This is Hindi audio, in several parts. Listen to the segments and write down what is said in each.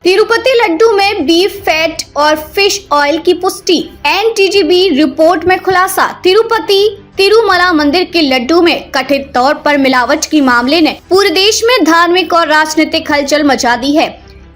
तिरुपति लड्डू में बीफ फैट और फिश ऑयल की पुष्टि। एनटीजीबी रिपोर्ट में खुलासा। तिरुपति तिरुमला मंदिर के लड्डू में कथित तौर पर मिलावट की मामले ने पूरे देश में धार्मिक और राजनीतिक हलचल मचा दी है।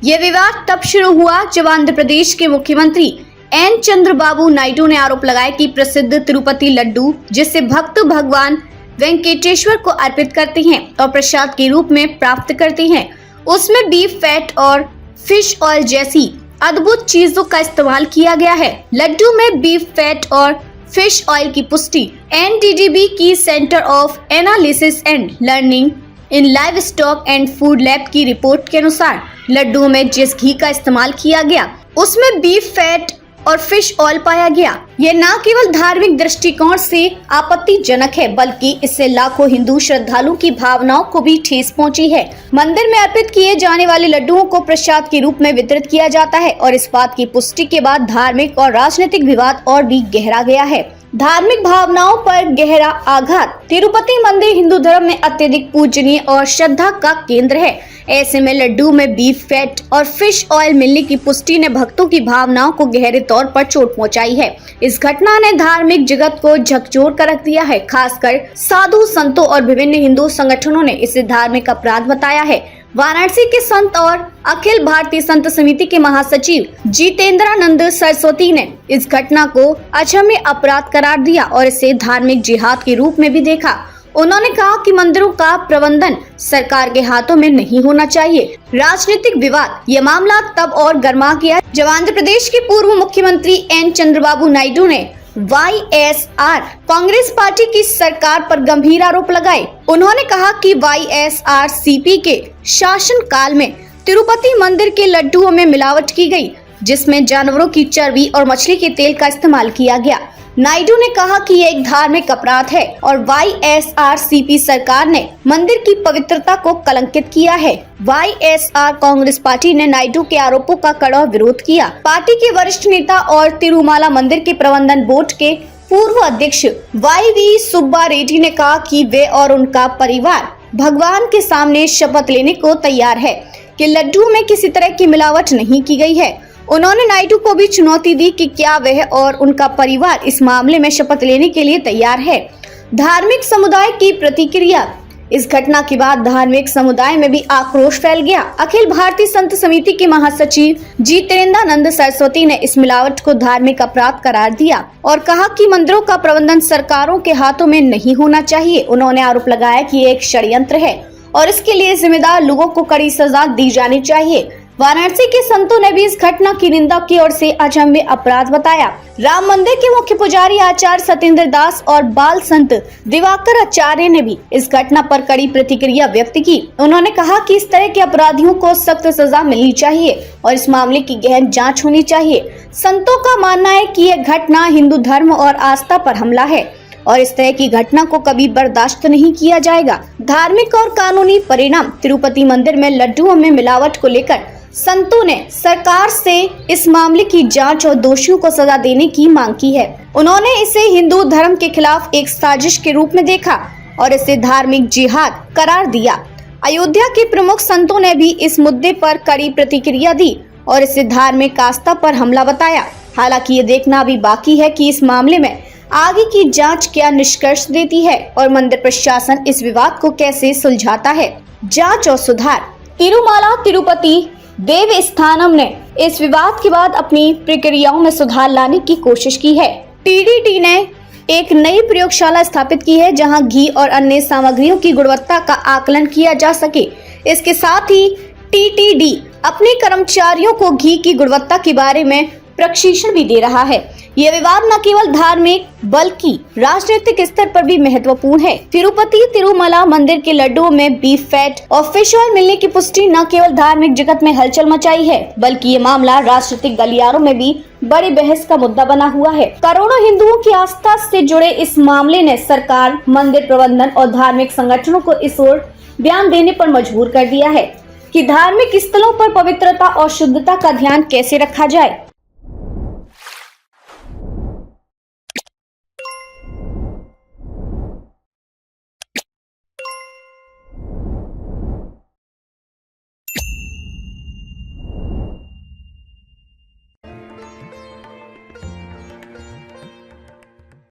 ये विवाद तब शुरू हुआ जब आंध्र प्रदेश के मुख्यमंत्री एन चंद्रबाबू नायडू ने आरोप लगाया कि प्रसिद्ध तिरुपति लड्डू, जिसे भक्त भगवान वेंकटेश्वर को अर्पित करते हैं और प्रसाद के रूप में प्राप्त करते हैं, उसमें बीफ फैट और फिश ऑयल जैसी अद्भुत चीजों का इस्तेमाल किया गया है। लड्डू में बीफ फैट और फिश ऑयल की पुष्टि एनटीजीबी की centre of analysis and learning in live stock and food lab की रिपोर्ट के अनुसार लड्डू में जिस घी का इस्तेमाल किया गया उसमें बीफ फैट और फिश ऑयल पाया गया। ये न केवल धार्मिक दृष्टिकोण से आपत्तिजनक है, बल्कि इससे लाखों हिंदू श्रद्धालुओं की भावनाओं को भी ठेस पहुंची है। मंदिर में अर्पित किए जाने वाले लड्डुओं को प्रसाद के रूप में वितरित किया जाता है और इस बात की पुष्टि के बाद धार्मिक और राजनीतिक विवाद और भी गहरा गया है। धार्मिक भावनाओं पर गहरा आघात। तिरुपति मंदिर हिंदू धर्म में अत्यधिक पूजनीय और श्रद्धा का केंद्र है। ऐसे में लड्डू में बीफ फैट और फिश ऑयल मिलने की पुष्टि ने भक्तों की भावनाओं को गहरे तौर पर चोट पहुंचाई है। इस घटना ने धार्मिक जगत को झकझोर कर रख दिया है। खासकर साधु संतों और विभिन्न हिंदू संगठनों ने इसे धार्मिक अपराध बताया है। वाराणसी के संत और अखिल भारतीय संत समिति के महासचिव जितेंद्रानंद सरस्वती ने इस घटना को अक्षम्य अपराध करार दिया और इसे धार्मिक जिहाद के रूप में भी देखा। उन्होंने कहा कि मंदिरों का प्रबंधन सरकार के हाथों में नहीं होना चाहिए। राजनीतिक विवाद। ये मामला तब और गर्मा गया जब आंध्र प्रदेश के पूर्व मुख्यमंत्री एन चंद्रबाबू नायडू ने वाईएसआर कांग्रेस पार्टी की सरकार पर गंभीर आरोप लगाए। उन्होंने कहा कि वाईएसआरसीपी के शासनकाल में तिरुपति मंदिर के लड्डुओं में मिलावट की गई, जिसमें जानवरों की चर्बी और मछली के तेल का इस्तेमाल किया गया। नायडू ने कहा कि यह एक धार्मिक अपराध है और वाईएसआरसीपी सरकार ने मंदिर की पवित्रता को कलंकित किया है। वाईएसआर कांग्रेस पार्टी ने नायडू के आरोपों का कड़ा विरोध किया। पार्टी के वरिष्ठ नेता और तिरुमाला मंदिर के प्रबंधन बोर्ड के पूर्व अध्यक्ष वाईवी सुब्बा रेड्डी ने कहा कि वे और उनका परिवार भगवान के सामने शपथ लेने को तैयार है कि लड्डू में किसी तरह की मिलावट नहीं की गई है। उन्होंने नायडू को भी चुनौती दी कि क्या वह और उनका परिवार इस मामले में शपथ लेने के लिए तैयार है। धार्मिक समुदाय की प्रतिक्रिया। इस घटना के बाद धार्मिक समुदाय में भी आक्रोश फैल गया। अखिल भारतीय संत समिति के महासचिव जितेंद्रानंद सरस्वती ने इस मिलावट को धार्मिक अपराध करार दिया और कहा कि मंदिरों का प्रबंधन सरकारों के हाथों में नहीं होना चाहिए। उन्होंने आरोप लगाया कि ये एक षड्यंत्र है और इसके लिए जिम्मेदार लोगों को कड़ी सजा दी जानी चाहिए। वाराणसी के संतों ने भी इस घटना की निंदा की और इसे अक्षम्य अपराध बताया। राम मंदिर के मुख्य पुजारी आचार्य सत्येंद्र दास और बाल संत दिवाकर आचार्य ने भी इस घटना पर कड़ी प्रतिक्रिया व्यक्त की। उन्होंने कहा कि इस तरह के अपराधियों को सख्त सजा मिलनी चाहिए और इस मामले की गहन जांच होनी चाहिए। संतों का मानना है कि यह घटना हिंदू धर्म और आस्था पर हमला है और इस तरह की घटना को कभी बर्दाश्त नहीं किया जाएगा। धार्मिक और कानूनी परिणाम। तिरुपति मंदिर में लड्डुओं में मिलावट को लेकर संतों ने सरकार से इस मामले की जांच और दोषियों को सजा देने की मांग की है। उन्होंने इसे हिंदू धर्म के खिलाफ एक साजिश के रूप में देखा और इसे धार्मिक जिहाद करार दिया। अयोध्या के प्रमुख संतों ने भी इस मुद्दे पर कड़ी प्रतिक्रिया दी और इसे धार्मिक आस्था पर हमला बताया। हालांकि ये देखना अभी बाकी है कि इस मामले में आगे की जांच क्या निष्कर्ष देती है और मंदिर प्रशासन इस विवाद को कैसे सुलझाता है। जांच और सुधार। तिरुमाला तिरुपति देवस्थानम ने इस विवाद के बाद अपनी प्रक्रियाओं में सुधार लाने की कोशिश की है। टीडीडी ने एक नई प्रयोगशाला स्थापित की है जहां घी और अन्य सामग्रियों की गुणवत्ता का आकलन किया जा सके। इसके साथ ही टीटीडी अपने कर्मचारियों को घी की गुणवत्ता के बारे में प्रशिक्षण भी दे रहा है। यह विवाद न केवल धार्मिक बल्कि राजनीतिक स्तर पर भी महत्वपूर्ण है। तिरुपति तिरुमला मंदिर के लड्डुओं में बीफ फैट और फिश ऑयल मिलने की पुष्टि न केवल धार्मिक जगत में हलचल मचाई है, बल्कि ये मामला राजनीतिक गलियारों में भी बड़ी बहस का मुद्दा बना हुआ है। करोड़ों हिंदुओं की आस्था से जुड़े इस मामले ने सरकार, मंदिर प्रबंधन और धार्मिक संगठनों को इस ओर बयान देने पर मजबूर कर दिया है कि धार्मिक स्थलों पर पवित्रता और शुद्धता का ध्यान कैसे रखा जाए।